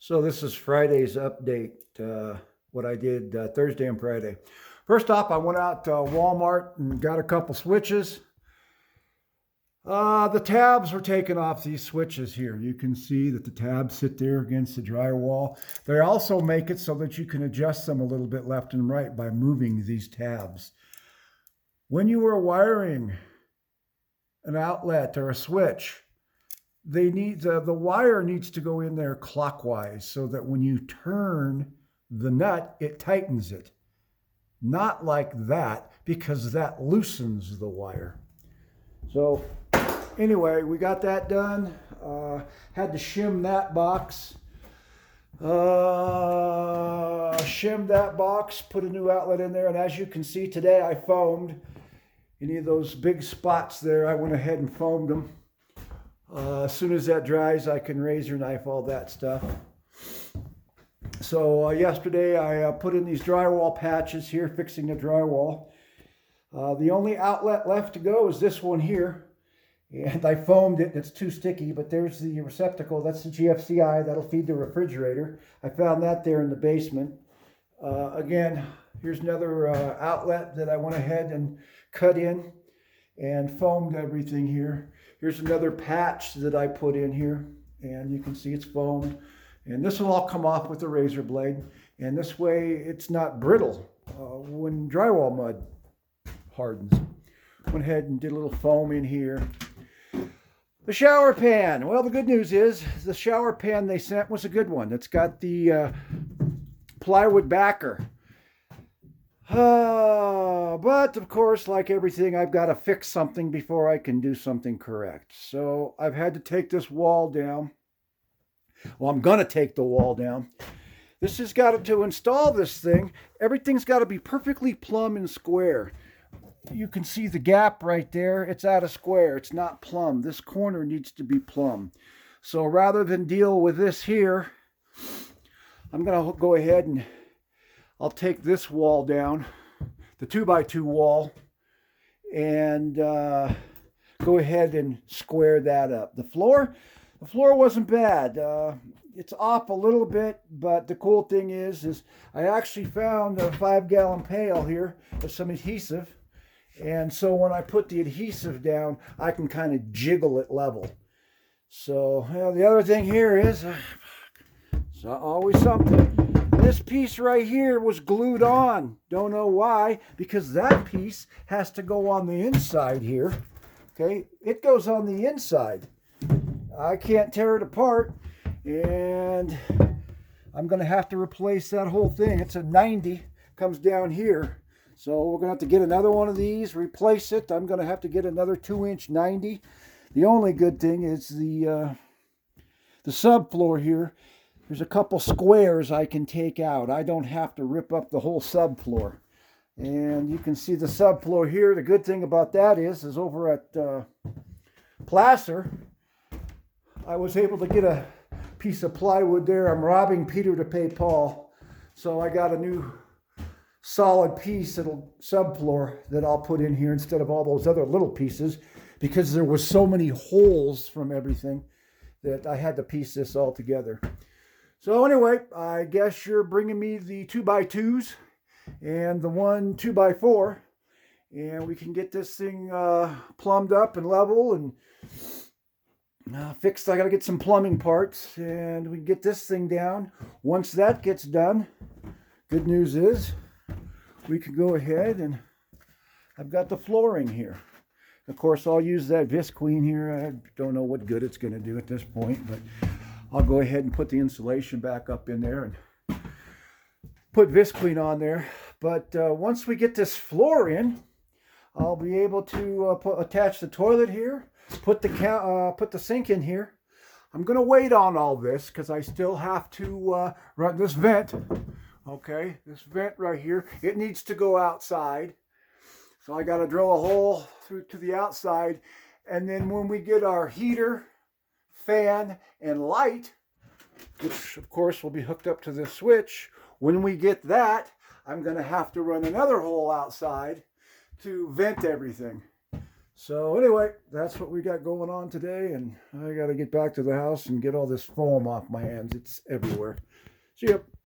So this is Friday's update, what I did Thursday and Friday. First off, I went out to Walmart and got a couple switches. The tabs were taken off these switches here. You can see that the tabs sit there against the drywall. They also make it so that you can adjust them a little bit left and right by moving these tabs. When you are wiring an outlet or a switch, the wire needs to go in there clockwise so that when you turn the nut, it tightens it. Not like that, because that loosens the wire. So anyway, we got that done. Had to shim that box. Shimmed that box, put a new outlet in there, and as you can see today, I foamed any of those big spots there. I went ahead and foamed them. As soon as that dries, I can razor knife all that stuff. So yesterday I put in these drywall patches here, fixing the drywall. The only outlet left to go is this one here. And I foamed it, it's too sticky, but there's the receptacle. That's the GFCI, that'll feed the refrigerator. I found that there in the basement. Again, here's another outlet that I went ahead and cut in and foamed everything here. Here's another patch that I put in here, and you can see it's foamed. And this will all come off with a razor blade, and this way it's not brittle when drywall mud hardens. Went ahead and did a little foam in here. The shower pan. Well, the good news is the shower pan they sent was a good one. It's got the plywood backer. But of course, like everything, I've got to fix something before I can do something correct. So I've had to take this wall down. Well, I'm going to take the wall down. This has got to install this thing. Everything's got to be perfectly plumb and square. You can see the gap right there. It's out of square. It's not plumb. This corner needs to be plumb. So rather than deal with this here, I'm going to go ahead and I'll take this wall down, the 2x2 wall, and go ahead and square that up. The floor wasn't bad. It's off a little bit, but the cool thing is I actually found a 5-gallon pail here of some adhesive. And so when I put the adhesive down, I can kind of jiggle it level. So the other thing here is, it's always something. This piece right here was glued on. Don't know why, because that piece has to go on the inside here. Okay, it goes on the inside. I can't tear it apart, and I'm going to have to replace that whole thing. It's a 90, comes down here. So we're going to have to get another one of these, replace it. I'm going to have to get another 2-inch 90. The only good thing is the subfloor here. There's a couple squares I can take out. I don't have to rip up the whole subfloor. And you can see the subfloor here. The good thing about that is over at Placer, I was able to get a piece of plywood there. I'm robbing Peter to pay Paul. So I got a new solid piece, subfloor that I'll put in here instead of all those other little pieces, because there was so many holes from everything that I had to piece this all together. So anyway, I guess you're bringing me the 2x2s and the one 2x4, and we can get this thing plumbed up and level and fixed. I got to get some plumbing parts, and we can get this thing down. Once that gets done, good news is we can go ahead and I've got the flooring here. Of course, I'll use that Visqueen here. I don't know what good it's going to do at this point, but I'll go ahead and put the insulation back up in there and put Visqueen on there. But once we get this floor in, I'll be able to attach the toilet here, put the sink in here. I'm going to wait on all this because I still have to run this vent. Okay, this vent right here, it needs to go outside. So I got to drill a hole through to the outside. And then when we get our heater, fan, and light, which of course will be hooked up to this switch, when we get that, I'm going to have to run another hole outside to vent everything. So anyway, that's what we got going on today, and I got to get back to the house and get all this foam off my hands. It's everywhere. See ya.